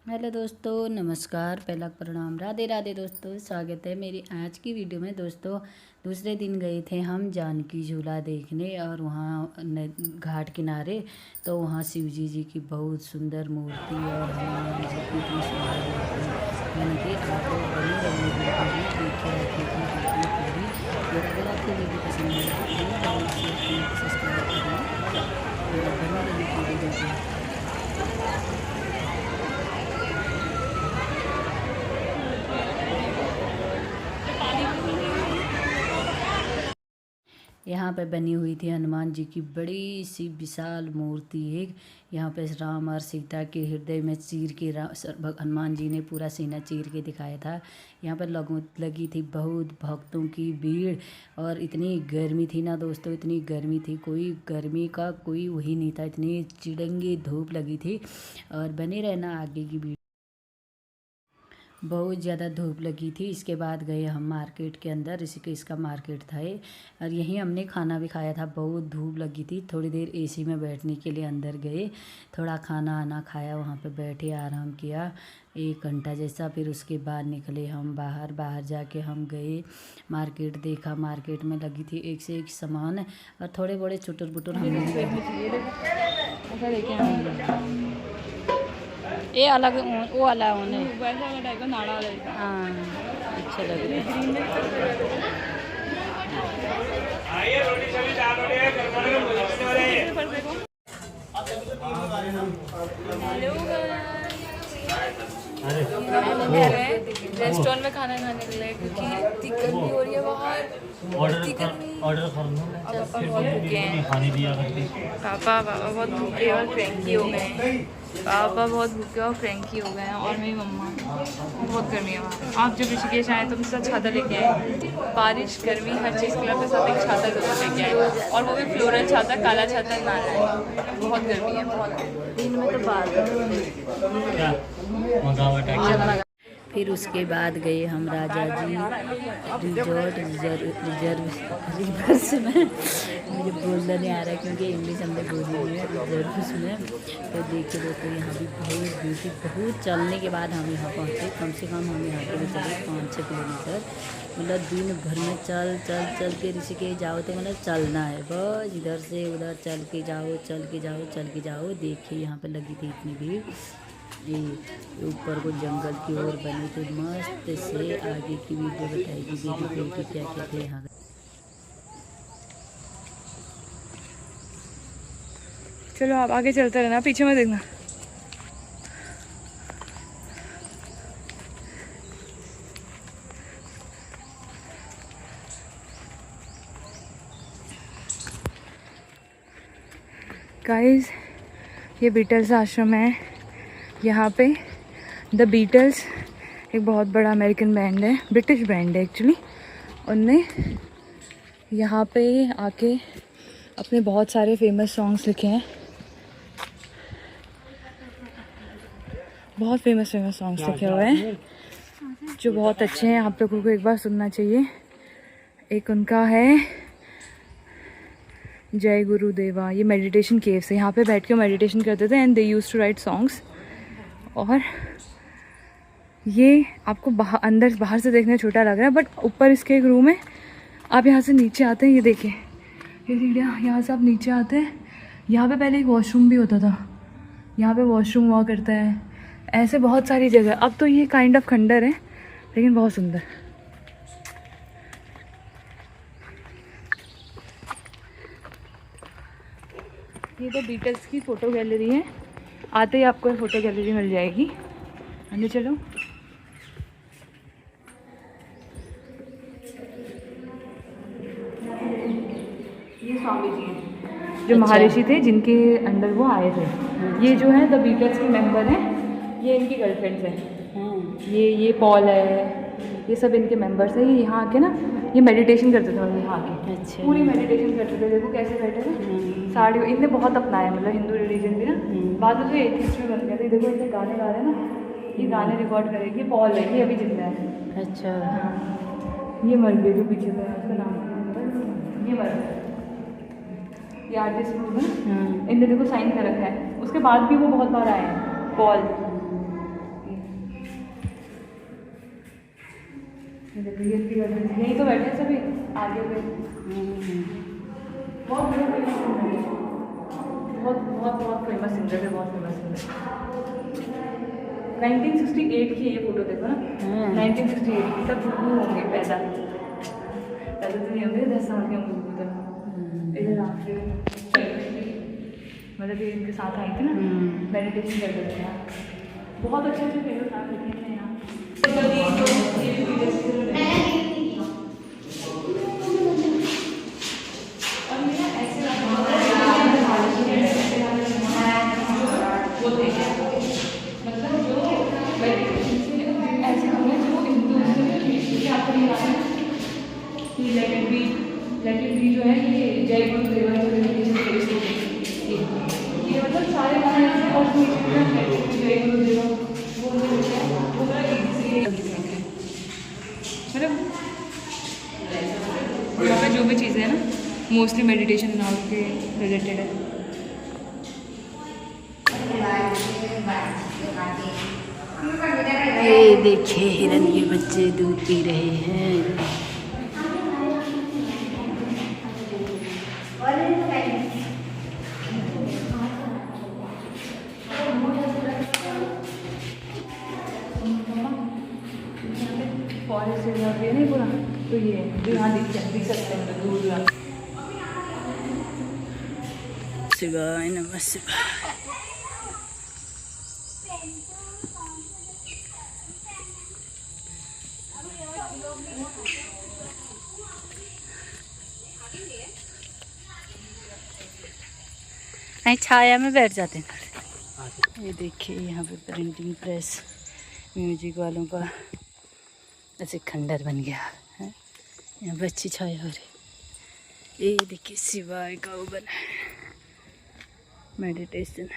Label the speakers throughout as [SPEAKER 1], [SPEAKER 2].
[SPEAKER 1] Hello दोस्तों, नमस्कार, पहला प्रणाम, राधे राधे। दोस्तों स्वागत है मेरी आज की वीडियो में। दोस्तों दूसरे दिन गए थे हम जानकी झूला देखने और वहाँ घाट किनारे। तो वहाँ शिव जी की बहुत सुंदर मूर्ति और हनुमान जी की इतनी सुंदर मूर्ति बनी थी। आप लोग बने रहिए वीडियो में, देखे रखिए थी वीडियो पूरी। और अगर आपको वीडियो पसंद आए तो प्लीज़ लाइक शेयर करें, सब्सक्राइब करें और बने रहिए पूरी वीडियो। यहाँ पे बनी हुई थी हनुमान जी की बड़ी सी विशाल मूर्ति। एक यहाँ पे राम और सीता के हृदय में चीर के हनुमान जी ने पूरा सीना चीर के दिखाया था। यहाँ पर लगी थी बहुत भक्तों की भीड़ और इतनी गर्मी थी ना दोस्तों, इतनी गर्मी थी, कोई गर्मी का कोई वही नहीं था, इतनी चिड़ंगी धूप लगी थी। और बने रहना आगे की वीडियो। बहुत ज़्यादा धूप लगी थी। इसके बाद गए हम मार्केट के अंदर, ऋषिकेश का मार्केट था ये, और यहीं हमने खाना भी खाया था। बहुत धूप लगी थी, थोड़ी देर एसी में बैठने के लिए अंदर गए, थोड़ा खाना आना खाया, वहाँ पे बैठे आराम किया 1 घंटा जैसा। फिर उसके बाद निकले हम बाहर। बाहर जाके हम गए मार्केट, देखा मार्केट में लगी थी एक से एक सामान और थोड़े बड़े चुटुर बुटुर हमने ये अलग वो अलग होने हाँ अच्छा लग रहा
[SPEAKER 2] है। रेस्टोरेंट में खाना खाने के लिए क्योंकि इतनी गर्मी हो रही है बाहर, इतनी गर्मी। पापा बहुत भूखे हैं, पापा बहुत भूखे और फ्रेंकी हो गए हैं। पापा बहुत भूखे और फ्रेंकी हो गए हैं और मेरी मम्मा। बहुत गर्मी है वहाँ। आप जब ऋषिकेश आए तो मेरे साथ छाता लेके आए। बारिश गर्मी हर चीज़ के लिए साथ एक छाता जरूर लेके आए, और वो भी फ्लोरल छाता, काला छाता ना लाए। बहुत गर्मी है, बहुत। दिन में तो बात।
[SPEAKER 1] फिर उसके बाद गए हम राजा जी रिवर्स में, मुझे बोलना नहीं आ रहा है क्योंकि इंग्लिश हमने बोली हुई है, रिजर्व में। तो देखिए दोस्तों यहाँ भी बहुत भीड़ थी। बहुत चलने के बाद हम यहाँ पहुँचे। कम से कम हम यहाँ पर चले 5-6 किलोमीटर। मतलब दिन भर में चल चल चल के ऋषिकेश जाओ तो मतलब चलना है बस, इधर से उधर चल के जाओ चल के जाओ चल के जाओ। देखिए यहाँ पर लगी थी इतनी भीड़। ये ऊपर को जंगल की ओर बनी थी मस्त से। आगे की वीडियो बताएगी वीडियो के क्या क्या थे यहाँ।
[SPEAKER 2] चलो आप आगे चलते रहना, पीछे में देखना। गाइस ये बीटल्स आश्रम है। यहाँ पे द बीटल्स एक बहुत बड़ा अमेरिकन बैंड है, ब्रिटिश बैंड है एक्चुअली। उनने यहाँ पे आके अपने बहुत सारे फेमस सॉन्ग्स लिखे हैं, बहुत फेमस सॉन्ग्स लिखे हुए हैं जो बहुत अच्छे हैं। आप लोगों को एक बार सुनना चाहिए। एक उनका है जय गुरुदेवा। ये मेडिटेशन केव्स है, यहाँ पे बैठ के मेडिटेशन करते थे and they used to write songs. और ये आपको बाहर से देखने छोटा लग रहा है, बट ऊपर इसके एक रूम है। आप यहाँ से नीचे आते हैं, ये देखिए ये सीढ़ियाँ, यहाँ से आप नीचे आते हैं। यहाँ पे पहले एक वॉशरूम भी होता था, यहाँ पे वॉशरूम हुआ करता है। ऐसे बहुत सारी जगह। अब तो ये काइंड ऑफ खंडर है लेकिन बहुत सुंदर। ये तो बीटल्स की फ़ोटो गैलरी है। आते ही आपको फ़ोटो गैलरी मिल जाएगी। अंदर चलो। ये स्वामी जी हैं जो महर्षि थे, जिनके अंडर वो आए थे। ये जो है द बीटल्स के मेंबर हैं, ये इनकी गर्लफ्रेंड्स हैं। ये पॉल है, ये सब इनके मेंबर्स हैं। ये यहाँ आके ना ये मेडिटेशन करते थे, मतलब यहाँ आके
[SPEAKER 1] अच्छा।
[SPEAKER 2] पूरी मेडिटेशन करते थे। देखो कैसे बैठे थे। साड़ी इनने बहुत अपनाया, मतलब हिंदू रिलीजन भी ना। बाद में तो एथिस्ट में बन गए थे। देखो इनके गाने गा रहे हैं ना, ये गाने रिकॉर्ड करेगी। ये पॉल है, ये अभी जिंदा है।
[SPEAKER 1] अच्छा।
[SPEAKER 2] ये मर गए जो पीछे था, उसका नाम ये मर गए। ये आर्टिस्ट ग्रुप है, इनने देखो साइन कर रखा है। उसके बाद भी वो बहुत बार आए हैं पॉल। यहीं तो बैठे हैं सभी आगे पे। बहुत बहुत फेमस सिंगर है, बहुत फेमस सिंगर। 1968 की ये फोटो देखो ना, 1968 की, तब वो होंगे पैदा तो नहीं होंगे, 10 साल के होंगे मतलब ये इनके साथ आई थी ना, मेडिटेशन कर रहे थे यहाँ। बहुत अच्छे अच्छे फेमस आप देखे हैं यहाँ। जो है ये जय गुरुदेव ये मतलब सारे गाने और जय गुरुदेव वो मतलब यहाँ पे जो भी चीज़ें हैं ना मोस्टली मेडिटेशन नाम के रिलेटेड है।
[SPEAKER 1] ये देखिए हिरन के बच्चे दूध पी रहे हैं।
[SPEAKER 2] फॉरेस्ट एरिया है नहीं पूरा, तो ये यहाँ दिख सकते हैं दूर।
[SPEAKER 1] शिवाय नमः शिवाय। नहीं छाया में बैठ जाते हैं। ये देखिए यहाँ पे प्रिंटिंग प्रेस म्यूजिक वालों का ऐसे खंडर बन गया है। यहाँ पे अच्छी छाया हो रही। ये देखिए शिवाय का वो बना है मेडिटेशन।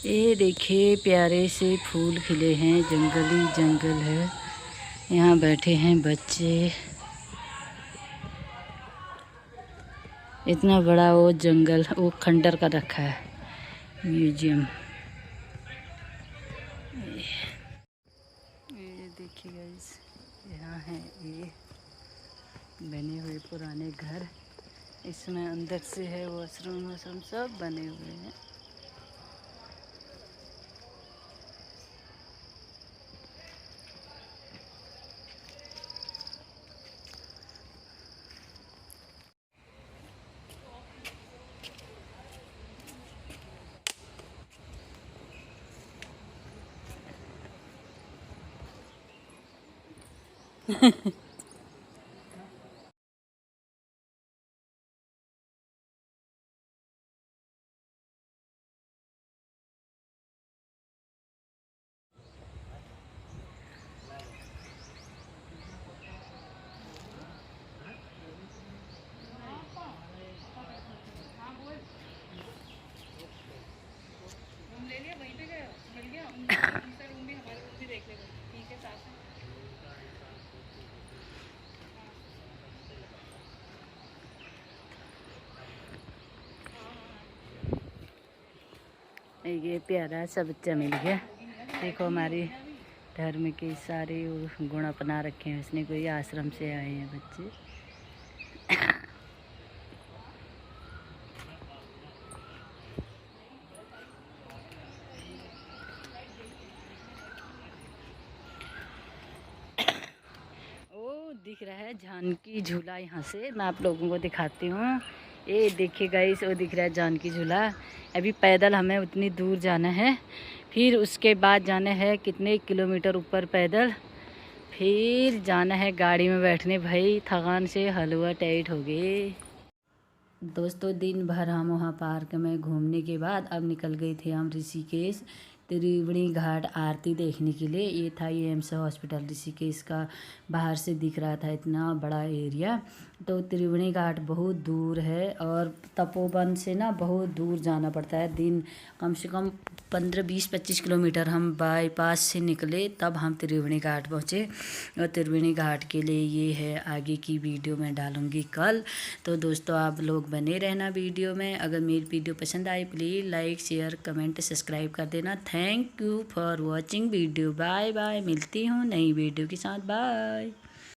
[SPEAKER 1] ये देखिए प्यारे से फूल खिले हैं, जंगली जंगल है। यहाँ बैठे हैं बच्चे। इतना बड़ा वो जंगल वो खंडर का रखा है म्यूजियम। ये देखिए गाइस, यहाँ है ये बने हुए पुराने घर। इसमें अंदर से है वॉशरूम वॉशरूम सब बने हुए हैं। ये प्यारा सा बच्चा मिल गया। देखो हमारे धर्म के सारे गुण अपना रखे हैं इसने। कोई आश्रम से आए हैं बच्चे। ओ दिख रहा है जानकी झूला। यहाँ से मैं आप लोगों को दिखाती हूँ। ये देखिए गाइस, वो दिख रहा है जानकी झूला। अभी पैदल हमें उतनी दूर जाना है, फिर उसके बाद जाना है कितने किलोमीटर ऊपर पैदल, फिर जाना है गाड़ी में बैठने। भाई थकान से हलवा टाइट हो गए। दोस्तों दिन भर हम वहाँ पार्क में घूमने के बाद अब निकल गए थे हम ऋषिकेश। तो त्रिवेणी घाट आरती देखने के लिए। ये था ये एम्स हॉस्पिटल ऋषिकेश का, बाहर से दिख रहा था इतना बड़ा एरिया। तो त्रिवेणी घाट बहुत दूर है और तपोवन से ना बहुत दूर जाना पड़ता है। दिन कम से कम 15-20-25 किलोमीटर हम बाईपास से निकले तब हम त्रिवेणी घाट पहुँचे। और त्रिवेणी घाट के लिए ये है, आगे की वीडियो मैं डालूँगी कल। तो दोस्तों आप लोग बने रहना वीडियो में। अगर मेरी वीडियो पसंद आई please like share comment subscribe कर देना। Thank you for watching video. Bye bye, मिलती हूँ नई वीडियो के साथ। बाय।